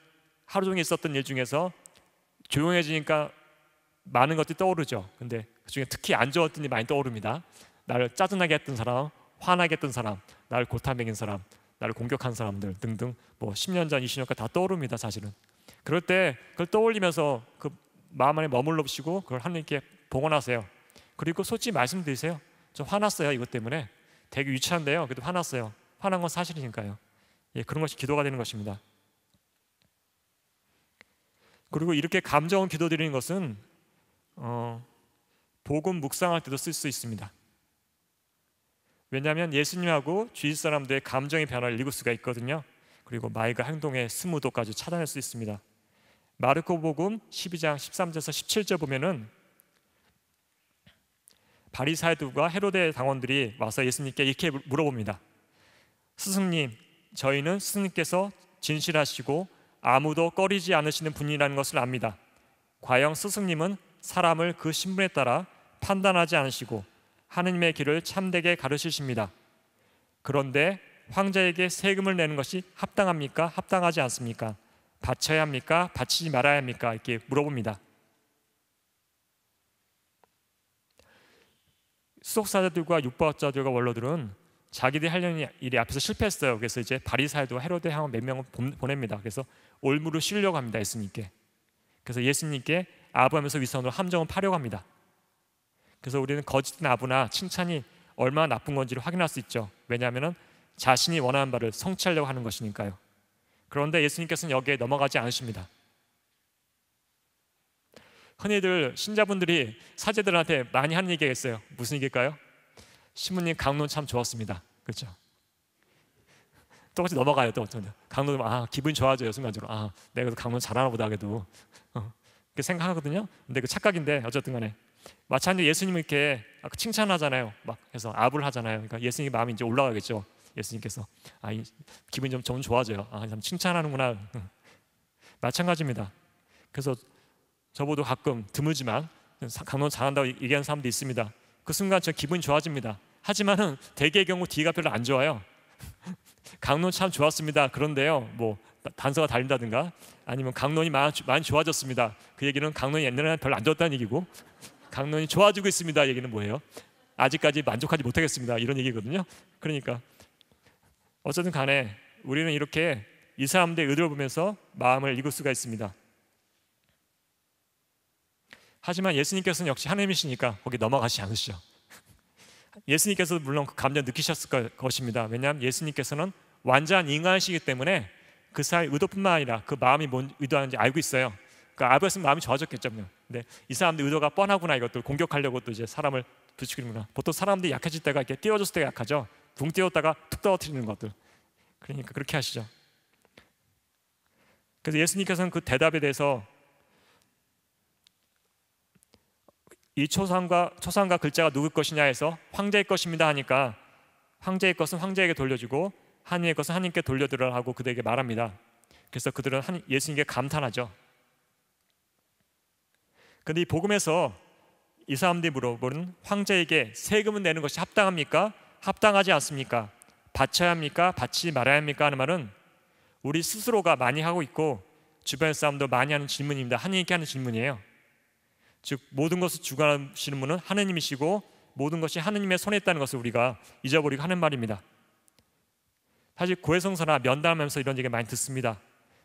하루 종일 있었던 일 중에서 조용해지니까 많은 것들이 떠오르죠. 근데 그중에 특히 안 좋았던 일이 많이 떠오릅니다. 나를 짜증나게 했던 사람, 화나게 했던 사람, 나를 고탄먹인 사람, 나를 공격한 사람들 등등, 뭐 10년 전, 20년 전 다 떠오릅니다. 사실은. 그럴 때 그걸 떠올리면서 그 마음 안에 머물러 보시고 그걸 하나님께 봉헌하세요. 그리고 솔직히 말씀드리세요. 저 화났어요. 이것 때문에 되게 유치한데요. 그래도 화났어요. 화난 건 사실이니까요. 예, 그런 것이 기도가 되는 것입니다. 그리고 이렇게 감정 기도 드리는 것은 복음 묵상할 때도 쓸 수 있습니다. 왜냐하면 예수님하고 주위 사람들의 감정의 변화를 읽을 수가 있거든요. 그리고 말과 행동의 스무도까지 찾아낼 수 있습니다. 마르코 복음 12장 13절에서 17절 보면은 바리사이들과 헤로데 당원들이 와서 예수님께 이렇게 물어봅니다. 스승님, 저희는 스승님께서 진실하시고 아무도 꺼리지 않으시는 분이라는 것을 압니다. 과연 스승님은 사람을 그 신분에 따라 판단하지 않으시고 하느님의 길을 참되게 가르치십니다. 그런데 황제에게 세금을 내는 것이 합당합니까? 합당하지 않습니까? 바쳐야 합니까? 바치지 말아야 합니까? 이렇게 물어봅니다. 수석사자들과 율법학자들과 원로들은 자기들이 하려는 일이 앞에서 실패했어요. 그래서 이제 바리사이들과 헤로데 향후 몇 명을 보냅니다. 그래서 올무를 씌우려고 합니다. 예수님께. 그래서 예수님께 아부하면서 위선으로 함정을 파려고 합니다. 그래서 우리는 거짓된 아부나 칭찬이 얼마나 나쁜 건지를 확인할 수 있죠. 왜냐하면 자신이 원하는 바를 성취하려고 하는 것이니까요. 그런데 예수님께서는 여기에 넘어가지 않으십니다. 흔히들 신자분들이 사제들한테 많이 하는 얘기가 있어요. 무슨 얘기일까요? 신부님 강론 참 좋았습니다. 그렇죠? 똑같이 넘어가요. 또 강론, 기분이 좋아져요. 순간적으로 내가 강론 잘하나 보다 그래도 그렇게 생각하거든요. 근데 그 착각인데 어쨌든 간에 마찬가지로 예수님을 이렇게 칭찬하잖아요. 막 해서 아부를 하잖아요. 그러니까 예수님 마음이 이제 올라가겠죠. 예수님께서 기분이 좀 좋아져요. 참 칭찬하는구나. 마찬가지입니다. 그래서 저보도 가끔 드물지만 강론 잘한다고 얘기하는 사람도 있습니다. 그 순간 저 기분이 좋아집니다. 하지만은 대개의 경우 뒤가 별로 안 좋아요. 강론 참 좋았습니다. 그런데요, 뭐 단서가 달린다든가 아니면 강론이 많이 좋아졌습니다. 그 얘기는 강론이 옛날에는 별로 안 좋았다는 얘기고 강론이 좋아지고 있습니다. 얘기는 뭐예요? 아직까지 만족하지 못하겠습니다. 이런 얘기거든요. 그러니까 어쨌든 간에 우리는 이렇게 이 사람들의 의도를 보면서 마음을 읽을 수가 있습니다. 하지만 예수님께서는 역시 하나님이시니까 거기 넘어가지 않으시죠. 예수님께서도 물론 그 감정 느끼셨을 것입니다. 왜냐하면 예수님께서는 완전한 인간이시기 때문에 그 사람의 의도뿐만 아니라 그 마음이 뭔 의도하는지 알고 있어요. 그러니까 아버지는 마음이 좋아졌겠죠. 근데 이 사람들 의도가 뻔하구나. 이것들 공격하려고 또 이제 사람을 부추기는구나. 보통 사람들이 약해질 때가 이렇게 띄워줬을 때가 약하죠. 붕 띄웠다가 툭 떨어뜨리는 것들. 그러니까 그렇게 하시죠. 그래서 예수님께서는 그 대답에 대해서 이 초상과 글자가 누구 것이냐 해서 황제의 것입니다 하니까 황제의 것은 황제에게 돌려주고 하느님의 것은 하느님께 돌려드리라 하고 그들에게 말합니다. 그래서 그들은 예수님께 감탄하죠. 그런데 이 복음에서 이 사람들이 물어보는 황제에게 세금을 내는 것이 합당합니까? 합당하지 않습니까? 바쳐야 합니까? 바치지 말아야 합니까? 하는 말은 우리 스스로가 많이 하고 있고 주변 사람도 많이 하는 질문입니다. 하느님께 하는 질문이에요. 즉 모든 것을 주관하시는 분은 하느님이시고 모든 것이 하느님의 손에 있다는 것을 우리가 잊어버리고 하는 말입니다. 사실 고해성사나 면담하면서 이런 얘기 많이 듣습니다.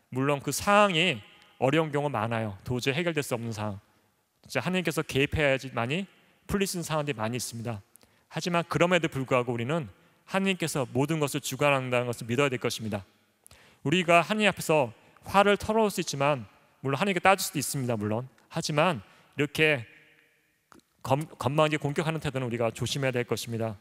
물론 그 상황이 어려운 경우 많아요. 도저히 해결될 수 없는 상황, 진짜 하느님께서 개입해야지만이 풀릴 수 있는 상황들이 많이 있습니다. 하지만 그럼에도 불구하고 우리는 하느님께서 모든 것을 주관한다는 것을 믿어야 될 것입니다. 우리가 하느님 앞에서 화를 털어놓을 수 있지만 물론 하느님께 따질 수도 있습니다. 물론 하지만 이렇게 건방지게 공격하는 태도는 우리가 조심해야 될 것입니다.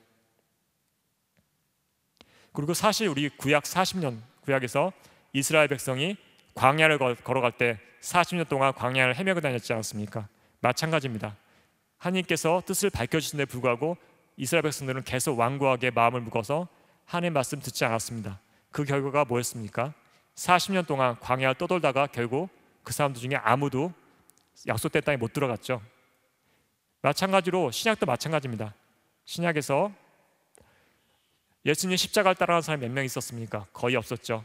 그리고 사실 우리 구약 40년 구약에서 이스라엘 백성이 광야를 걸어갈 때 40년 동안 광야를 헤매고 다녔지 않습니까? 마찬가지입니다. 하나님께서 뜻을 밝혀주신 데 불구하고 이스라엘 백성들은 계속 완고하게 마음을 묶어서 하나님의 말씀 듣지 않았습니다. 그 결과가 뭐였습니까? 40년 동안 광야를 떠돌다가 결국 그 사람들 중에 아무도 약속된 땅에 못 들어갔죠. 마찬가지로 신약도 마찬가지입니다. 신약에서 예수님 십자가를 따라가는 사람이 몇 명 있었습니까? 거의 없었죠.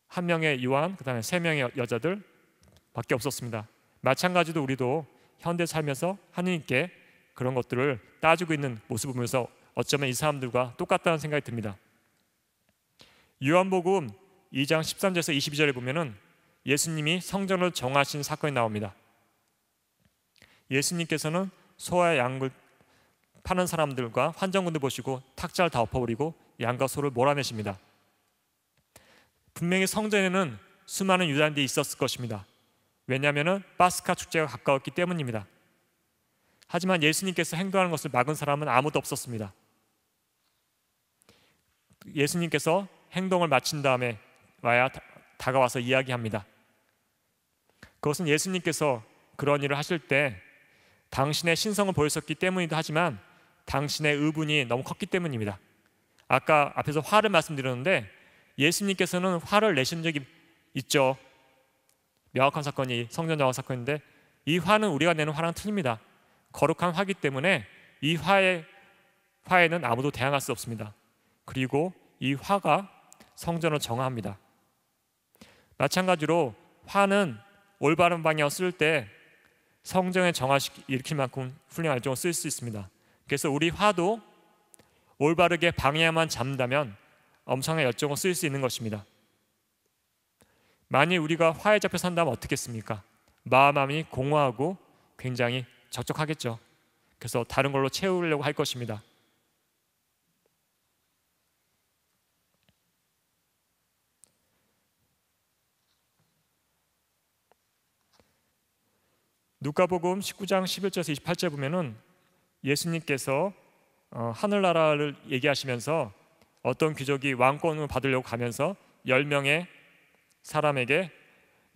한 명의 요한, 그 다음에 3명의 여자들 밖에 없었습니다. 마찬가지로 우리도 현대 살면서 하느님께 그런 것들을 따지고 있는 모습을 보면서 어쩌면 이 사람들과 똑같다는 생각이 듭니다. 요한복음 2장 13절에서 22절에 보면은 예수님이 성전을 정하신 사건이 나옵니다. 예수님께서는 소와 양을 파는 사람들과 환전꾼들 보시고 탁자를 다 엎어버리고 양과 소를 몰아내십니다. 분명히 성전에는 수많은 유다인들이 있었을 것입니다. 왜냐하면 파스카 축제가 가까웠기 때문입니다. 하지만 예수님께서 행동하는 것을 막은 사람은 아무도 없었습니다. 예수님께서 행동을 마친 다음에 와야 다가와서 이야기합니다. 그것은 예수님께서 그런 일을 하실 때 당신의 신성을 보였었기 때문이기도 하지만 당신의 의분이 너무 컸기 때문입니다. 아까 앞에서 화를 말씀드렸는데 예수님께서는 화를 내신 적이 있죠. 명확한 사건이 성전 정화 사건인데 이 화는 우리가 내는 화랑 틀립니다. 거룩한 화이기 때문에 이 화에는 아무도 대항할 수 없습니다. 그리고 이 화가 성전을 정화합니다. 마찬가지로 화는 올바른 방향을 쓸 때 성전에 일으킬 만큼 훌륭한 열정을 쓸 수 있습니다. 그래서 우리 화도 올바르게 방향만 잡는다면 엄청난 열정을 쓸 수 있는 것입니다. 만일 우리가 화에 잡혀 산다면 어떻겠습니까? 마음이 공허하고 굉장히 적적하겠죠. 그래서 다른 걸로 채우려고 할 것입니다. 누가복음 19장 11절에서 28절 보면은 예수님께서 하늘나라를 얘기하시면서 어떤 귀족이 왕권을 받으려고 가면서 10명의 사람에게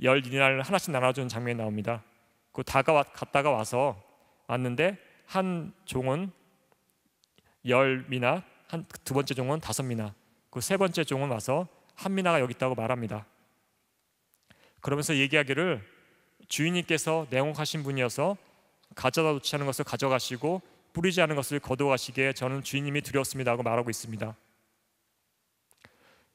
10디나를 하나씩 나눠주는 장면이 나옵니다. 그 갔다가 왔는데 한 종은 10미나, 두 번째 종은 5미나, 그 세 번째 종은 와서 1미나가 여기 있다고 말합니다. 그러면서 얘기하기를 주인님께서 냉혹하신 분이어서 가져다 놓지 않은 것을 가져가시고 뿌리지 않은 것을 거두어가시기에 저는 주인님이 두렵습니다 하고 말하고 있습니다.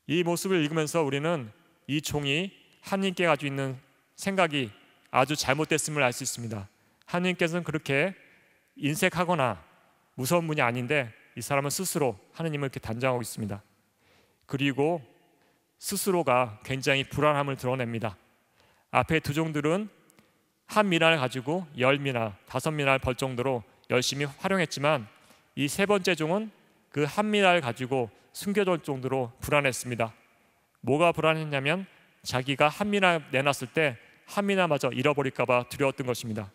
이 모습을 읽으면서 우리는 이 종이 하느님께 가지고 있는 생각이 아주 잘못됐음을 알 수 있습니다. 하느님께서는 그렇게 인색하거나 무서운 분이 아닌데 이 사람은 스스로 하느님을 이렇게 단정하고 있습니다. 그리고 스스로가 굉장히 불안함을 드러냅니다. 앞에 두 종들은 1미나를 가지고 10미나, 5미나를 벌 정도로 열심히 활용했지만 이 세 번째 종은 그 1미나를 가지고 숨겨둘 정도로 불안했습니다. 뭐가 불안했냐면 자기가 한 미나 내놨을 때 한 미나마저 잃어버릴까 봐 두려웠던 것입니다.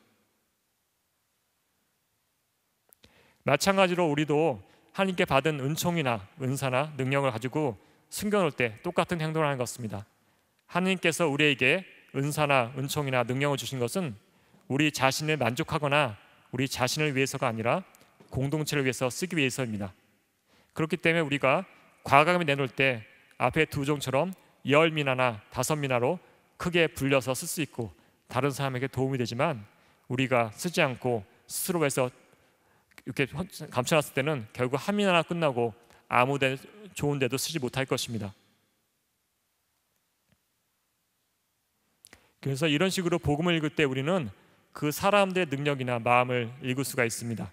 마찬가지로 우리도 하나님께 받은 은총이나 은사나 능력을 가지고 숨겨놓을 때 똑같은 행동을 하는 것입니다. 하나님께서 우리에게 은사나 은총이나 능력을 주신 것은 우리 자신을 만족하거나 우리 자신을 위해서가 아니라 공동체를 위해서 쓰기 위해서입니다. 그렇기 때문에 우리가 과감히 내놓을 때 앞에 두 종처럼 10미나나 5미나로 크게 불려서 쓸 수 있고 다른 사람에게 도움이 되지만, 우리가 쓰지 않고 스스로 해서 이렇게 감춰놨을 때는 결국 한 미나나 끝나고 아무 데 좋은 데도 쓰지 못할 것입니다. 그래서 이런 식으로 복음을 읽을 때 우리는 그 사람들의 능력이나 마음을 읽을 수가 있습니다.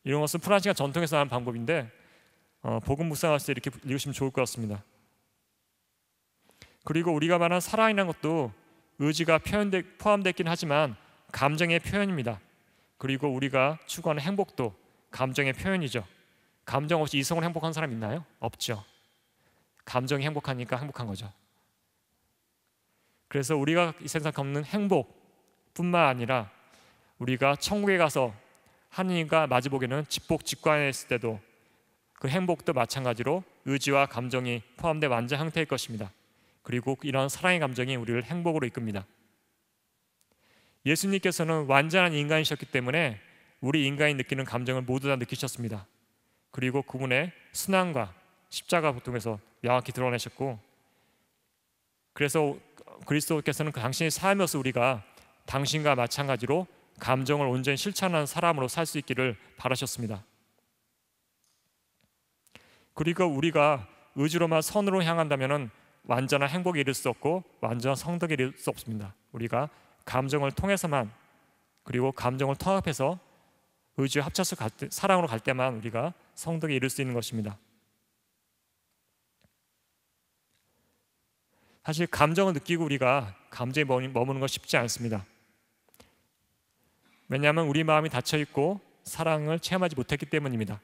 이런 것은 프란치가 전통에서 하는 방법인데 복음 묵상할 때 이렇게 읽으시면 좋을 것 같습니다. 그리고 우리가 말하는 사랑이라는 것도 의지가 포함되긴 하지만 감정의 표현입니다. 그리고 우리가 추구하는 행복도 감정의 표현이죠. 감정 없이 이성으로 행복한 사람 있나요? 없죠. 감정이 행복하니까 행복한 거죠. 그래서 우리가 이 세상에 없는 행복뿐만 아니라 우리가 천국에 가서 하나님과 마주보기는 직복직관했을 때도 그 행복도 마찬가지로 의지와 감정이 포함된 완전 상태일 것입니다. 그리고 이런 사랑의 감정이 우리를 행복으로 이끕니다. 예수님께서는 완전한 인간이셨기 때문에 우리 인간이 느끼는 감정을 모두 다 느끼셨습니다. 그리고 그분의 순환과 십자가 고통에서 명확히 드러내셨고, 그래서 그리스도께서는 당신의 삶에서 우리가 당신과 마찬가지로 감정을 온전히 실천하는 사람으로 살 수 있기를 바라셨습니다. 그리고 우리가 의지로만 선으로 향한다면 완전한 행복에 이를 수 없고 완전한 성덕에 이를 수 없습니다. 우리가 감정을 통해서만, 그리고 감정을 통합해서 의지와 합쳐서 사랑으로 갈 때만 우리가 성덕에 이를 수 있는 것입니다. 사실 감정을 느끼고 우리가 감정에 머무는 건 쉽지 않습니다. 왜냐하면 우리 마음이 닫혀있고 사랑을 체험하지 못했기 때문입니다.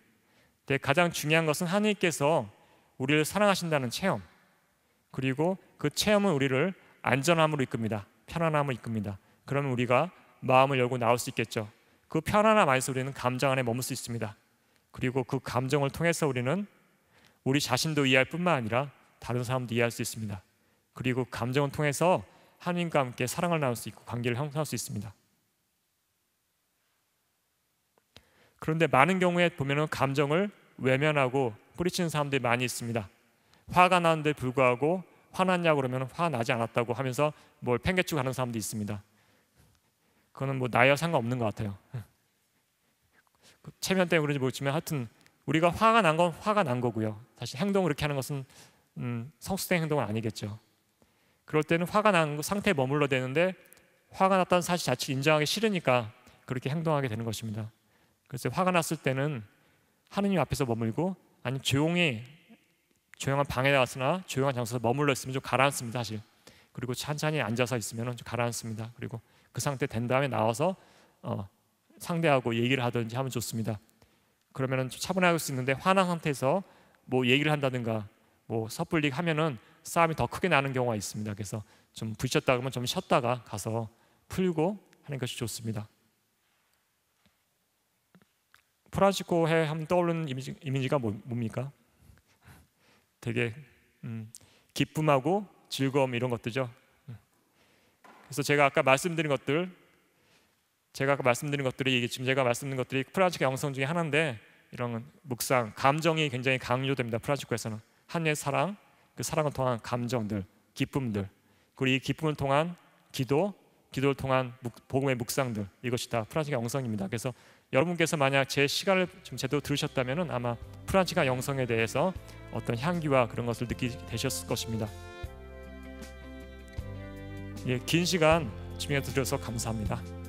근데 가장 중요한 것은 하나님께서 우리를 사랑하신다는 체험, 그리고 그 체험은 우리를 안전함으로 이끕니다. 편안함으로 이끕니다. 그러면 우리가 마음을 열고 나올 수 있겠죠. 그 편안함 안에서 우리는 감정 안에 머물 수 있습니다. 그리고 그 감정을 통해서 우리는 우리 자신도 이해할 뿐만 아니라 다른 사람도 이해할 수 있습니다. 그리고 감정을 통해서 하나님과 함께 사랑을 나눌 수 있고 관계를 형성할 수 있습니다. 그런데 많은 경우에 보면은 감정을 외면하고 뿌리치는 사람들이 많이 있습니다. 화가 나는데 불구하고 화났냐고 그러면 화 나지 않았다고 하면서 뭘 팽개치고 하는 사람도 있습니다. 그거는 뭐 나이와 상관없는 것 같아요. 체면 때문에 그런지 모르지만 하여튼 우리가 화가 난 건 화가 난 거고요. 사실 행동을 그렇게 하는 것은 성숙된 행동은 아니겠죠. 그럴 때는 화가 난 상태에 머물러야 되는데 화가 났다는 사실 자체를 인정하기 싫으니까 그렇게 행동하게 되는 것입니다. 그래서 화가 났을 때는 하느님 앞에서 머물고, 아니면 조용한 방에 나가서나 조용한 장소에서 머물러 있으면 좀 가라앉습니다, 사실. 그리고 천천히 앉아서 있으면 좀 가라앉습니다. 그리고 그 상태 된 다음에 나와서 상대하고 얘기를 하든지 하면 좋습니다. 그러면은 차분하게 할 수 있는데 화난 상태에서 뭐 얘기를 한다든가 뭐 섣불리 하면은 싸움이 더 크게 나는 경우가 있습니다. 그래서 좀 부딪혔다 그러면 좀 쉬었다가 가서 풀고 하는 것이 좋습니다. 프란치스코에 하면 떠오르는 이미지가 뭡니까? 되게 기쁨하고 즐거움 이런 것들죠. 그래서 제가 아까 말씀드린 것들이 지금 제가 말씀드린 것들이 프란치스코 영성 중에 하나인데, 이런 묵상, 감정이 굉장히 강조됩니다. 프란치스코에서는 하나님의 사랑, 그 사랑을 통한 감정들, 기쁨들, 그리고 이 기쁨을 통한 기도를 통한 복음의 묵상들, 이것이 다 프란치스코 영성입니다. 그래서 여러분께서 만약 제 시간을 좀 제대로 들으셨다면 아마 프란치스코 영성에 대해서 어떤 향기와 그런 것을 느끼게 되셨을 것입니다. 긴 시간 집중해 주셔서 감사합니다.